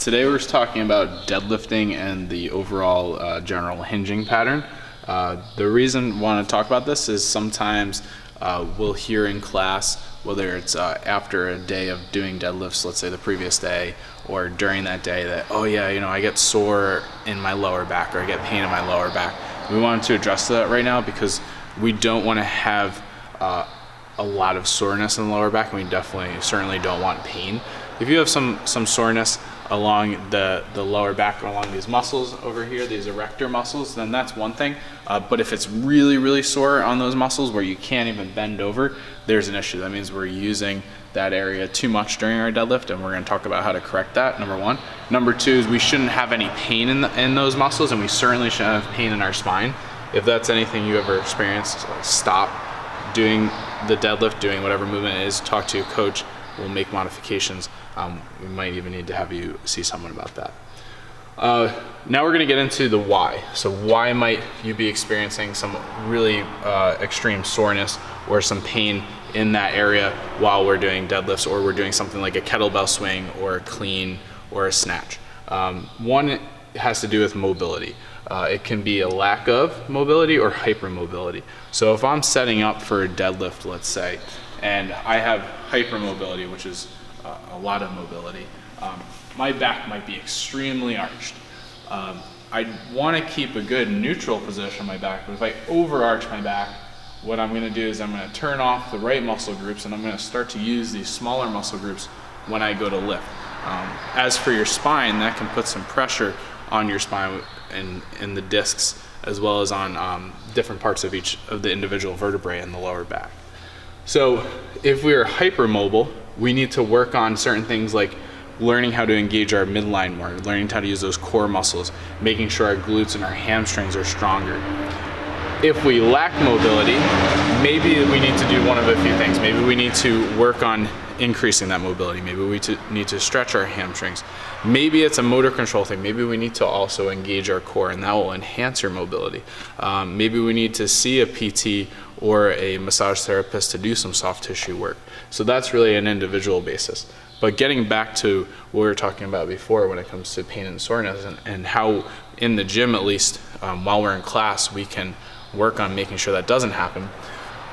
Today we're talking about deadlifting and the overall general hinging pattern. The reason I want to talk about this is sometimes we'll hear in class, whether it's after a day of doing deadlifts, let's say the previous day, or during that day, that, oh yeah, I get sore in my lower back, or I get pain in my lower back. We wanted to address that right now because we don't want to have a lot of soreness in the lower back, and we certainly don't want pain. If you have some soreness along the lower back, or along these muscles over here, these erector muscles, then that's one thing. But if it's really sore on those muscles where you can't even bend over, there's an issue. That means we're using that area too much during our deadlift, and we're going to talk about how to correct that, number one. Number two is we shouldn't have any pain in those muscles, and we certainly shouldn't have pain in our spine. If that's anything you ever experienced, stop doing the deadlift, doing whatever movement it is, talk to your coach. We'll make modifications. We might even need to have you see someone about that. Now we're going to get into the why. So why might you be experiencing some really extreme soreness or some pain in that area while we're doing deadlifts, or we're doing something like a kettlebell swing or a clean or a snatch? One has to do with mobility. It can be a lack of mobility or hypermobility. So if I'm setting up for a deadlift, let's say, and I have hypermobility, which is a lot of mobility, my back might be extremely arched. I want to keep a good neutral position on my back, but if I overarch my back, what I'm going to do is I'm going to turn off the right muscle groups, and I'm going to start to use these smaller muscle groups when I go to lift. As for your spine, that can put some pressure on your spine and the discs, as well as on different parts of each of the individual vertebrae in the lower back. So if we are hypermobile, we need to work on certain things like learning how to engage our midline more, learning how to use those core muscles, making sure our glutes and our hamstrings are stronger. If we lack mobility, maybe we need to do one of a few things. Maybe we need to work on increasing that mobility. Maybe we need to stretch our hamstrings. Maybe it's a motor control thing. Maybe we need to also engage our core, and that will enhance your mobility. Maybe we need to see a PT or a massage therapist to do some soft tissue work. So that's really an individual basis. But getting back to what we were talking about before when it comes to pain and soreness, and how in the gym, at least while we're in class, we can work on making sure that doesn't happen.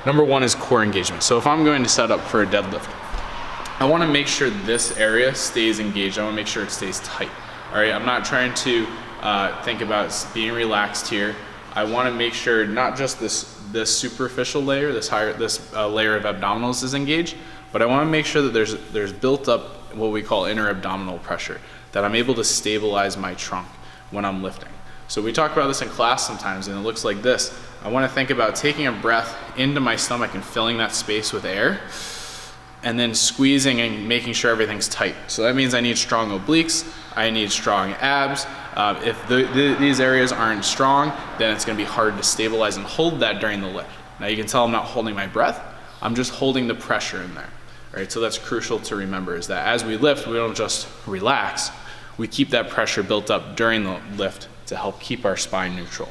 Number one is core engagement. So if I'm going to set up for a deadlift, I want to make sure this area stays engaged. I want to make sure it stays tight. All right, I'm not trying to think about being relaxed here. I want to make sure not just this superficial layer, this layer of abdominals is engaged, but I want to make sure that there's built up what we call inner abdominal pressure, that I'm able to stabilize my trunk when I'm lifting. So we talk about this in class sometimes, and it looks like this. I want to think about taking a breath into my stomach and filling that space with air, and then squeezing and making sure everything's tight. So that means I need strong obliques, I need strong abs. If these areas aren't strong, then it's going to be hard to stabilize and hold that during the lift. Now you can tell I'm not holding my breath, I'm just holding the pressure in there. Right? So that's crucial to remember, is that as we lift, we don't just relax, we keep that pressure built up during the lift to help keep our spine neutral.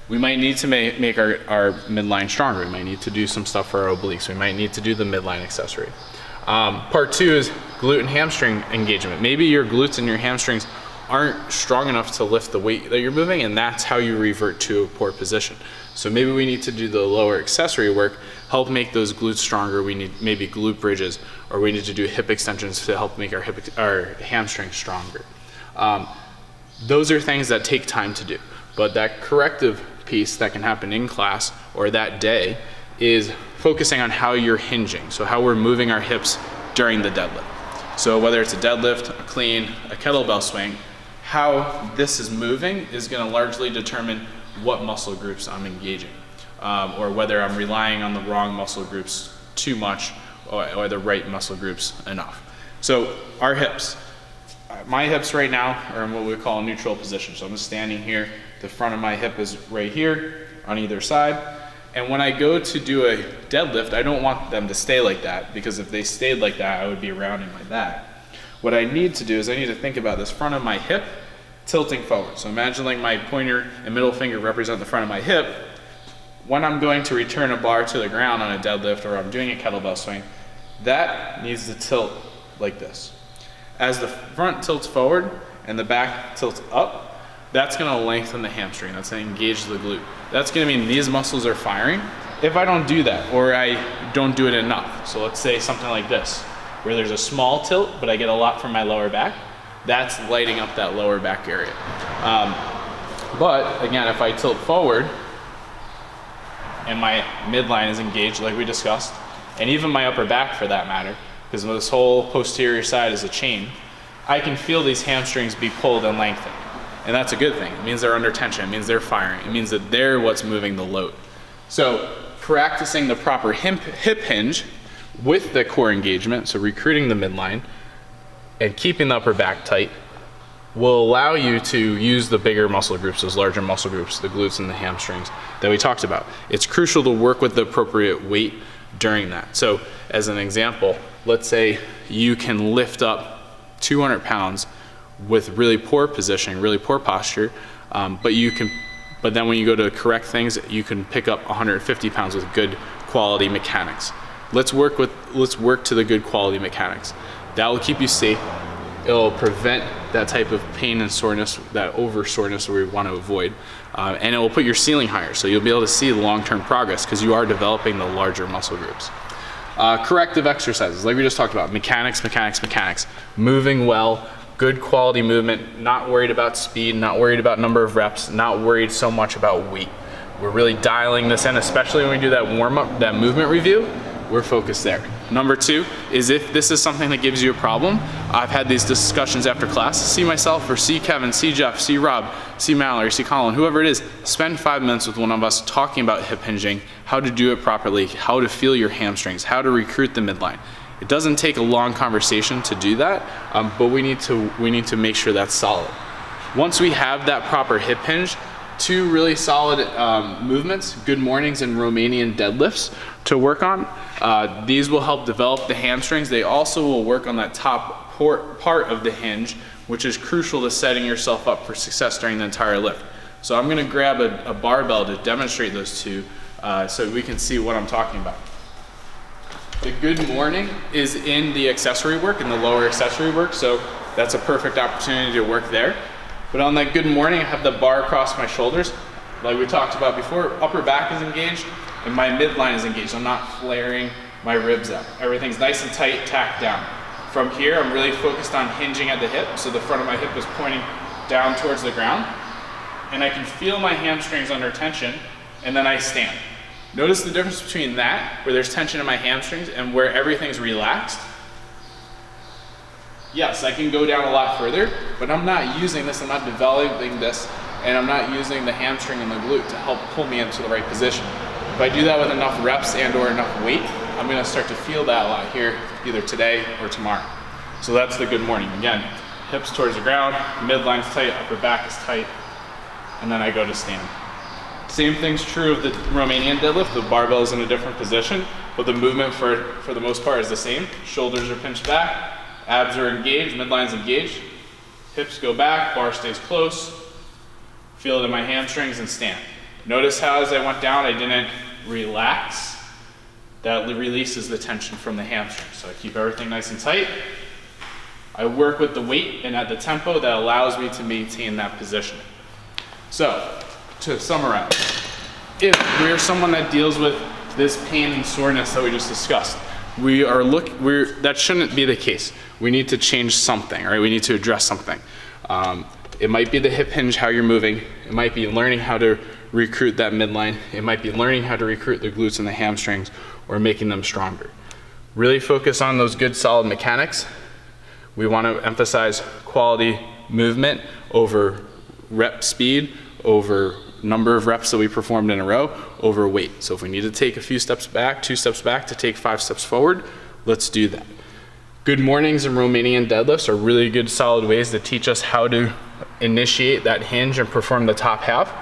We might need to make our midline stronger. We might need to do some stuff for our obliques. We might need to do the midline accessory. Part two is glute and hamstring engagement. Maybe your glutes and your hamstrings aren't strong enough to lift the weight that you're moving, and that's how you revert to a poor position. So maybe we need to do the lower accessory work, help make those glutes stronger. We need maybe glute bridges, or we need to do hip extensions to help make our hamstrings stronger. Those are things that take time to do, but that corrective piece that can happen in class or that day is focusing on how you're hinging, so how we're moving our hips during the deadlift. So whether it's a deadlift, a clean, a kettlebell swing, how this is moving is going to largely determine what muscle groups I'm engaging, or whether I'm relying on the wrong muscle groups too much, or the right muscle groups enough. So our hips. My hips right now are in what we call a neutral position. So I'm standing here, the front of my hip is right here on either side. And when I go to do a deadlift, I don't want them to stay like that, because if they stayed like that, I would be rounding my back. What I need to do is I need to think about this front of my hip tilting forward. So imagine like my pointer and middle finger represent the front of my hip. When I'm going to return a bar to the ground on a deadlift, or I'm doing a kettlebell swing, that needs to tilt like this. As the front tilts forward and the back tilts up, that's gonna lengthen the hamstring. That's gonna engage the glute. That's gonna mean these muscles are firing. If I don't do that, or I don't do it enough, so let's say something like this, where there's a small tilt, but I get a lot from my lower back, that's lighting up that lower back area. But again, if I tilt forward and my midline is engaged like we discussed, and even my upper back for that matter, because this whole posterior side is a chain, I can feel these hamstrings be pulled and lengthened. And that's a good thing. It means they're under tension, it means they're firing, it means that they're what's moving the load. So practicing the proper hip hinge with the core engagement, so recruiting the midline and keeping the upper back tight, will allow you to use the bigger muscle groups, those larger muscle groups, the glutes and the hamstrings that we talked about. It's crucial to work with the appropriate weight during that. So as an example, let's say you can lift up 200 pounds with really poor positioning, really poor posture, but then when you go to correct things, you can pick up 150 pounds with good quality mechanics. Let's work to the good quality mechanics. That will keep you safe. It'll prevent that type of pain and soreness, that over soreness that we want to avoid. And it will put your ceiling higher, so you'll be able to see long-term progress because you are developing the larger muscle groups. Corrective exercises, like we just talked about, mechanics, moving well, good quality movement, not worried about speed, not worried about number of reps, not worried so much about weight. We're really dialing this in, especially when we do that warm-up, that movement review, we're focused there. Number two is if this is something that gives you a problem, I've had these discussions after class, see myself or see Kevin, see Jeff, see Rob, see Mallory, see Colin, whoever it is, spend 5 minutes with one of us talking about hip hinging, how to do it properly, how to feel your hamstrings, how to recruit the midline. It doesn't take a long conversation to do that, but we need to make sure that's solid. Once we have that proper hip hinge, 2 really solid movements, good mornings and Romanian deadlifts to work on. These will help develop the hamstrings. They also will work on that top part of the hinge, which is crucial to setting yourself up for success during the entire lift. So I'm gonna grab a barbell to demonstrate those 2 so we can see what I'm talking about. The good morning is in the accessory work, in the lower accessory work, so that's a perfect opportunity to work there. But on that good morning, I have the bar across my shoulders. Like we talked about before, upper back is engaged and my midline is engaged. I'm not flaring my ribs out. Everything's nice and tight, tacked down. From here, I'm really focused on hinging at the hip, so the front of my hip is pointing down towards the ground, and I can feel my hamstrings under tension, and then I stand. Notice the difference between that, where there's tension in my hamstrings, and where everything's relaxed. Yes, I can go down a lot further, but I'm not using this, I'm not developing this, and I'm not using the hamstring and the glute to help pull me into the right position. If I do that with enough reps and or enough weight, I'm gonna start to feel that a lot here, either today or tomorrow. So that's the good morning. Again, hips towards the ground, midline's tight, upper back is tight, and then I go to stand. Same thing's true of the Romanian deadlift. The barbell is in a different position, but the movement for the most part is the same. Shoulders are pinched back, abs are engaged, midline's engaged, hips go back, bar stays close, feel it in my hamstrings and stand. Notice how as I went down, I didn't relax. That releases the tension from the hamstring. So I keep everything nice and tight. I work with the weight and at the tempo that allows me to maintain that position. So, to summarize, if we're someone that deals with this pain and soreness that we just discussed, that shouldn't be the case. We need to change something, right? We need to address something. It might be the hip hinge, how you're moving. It might be learning how to recruit that midline. It might be learning how to recruit the glutes and the hamstrings or making them stronger. Really focus on those good solid mechanics. We want to emphasize quality movement over rep speed, over number of reps that we performed in a row, over weight. So if we need to take a few steps back, 2 steps back to take 5 steps forward, let's do that. Good mornings and Romanian deadlifts are really good solid ways to teach us how to initiate that hinge and perform the top half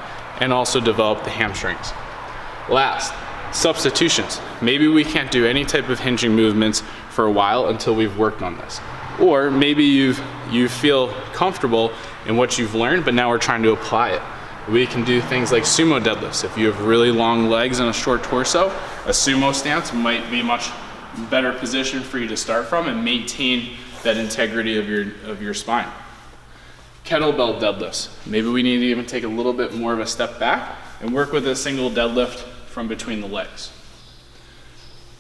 and also develop the hamstrings. Last, substitutions. Maybe we can't do any type of hinging movements for a while until we've worked on this. Or maybe you feel comfortable in what you've learned, but now we're trying to apply it. We can do things like sumo deadlifts. If you have really long legs and a short torso, a sumo stance might be much better position for you to start from and maintain that integrity of your spine. Kettlebell deadlifts. Maybe we need to even take a little bit more of a step back and work with a single deadlift from between the legs.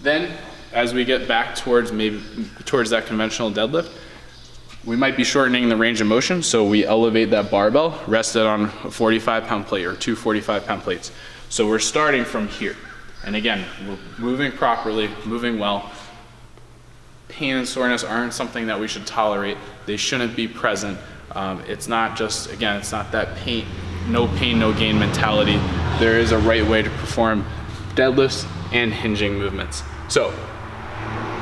Then, as we get back towards that conventional deadlift, we might be shortening the range of motion, so we elevate that barbell, rest it on a 45-pound plate or two 45-pound plates. So we're starting from here. And again, we're moving properly, moving well. Pain and soreness aren't something that we should tolerate. They shouldn't be present. It's not just, again, it's not that pain, no gain mentality. There is a right way to perform deadlifts and hinging movements. So,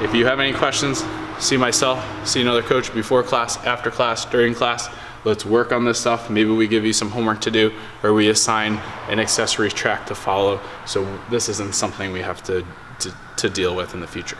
if you have any questions, see myself, see another coach before class, after class, during class. Let's work on this stuff. Maybe we give you some homework to do, or we assign an accessories track to follow. So this isn't something we have to deal with in the future.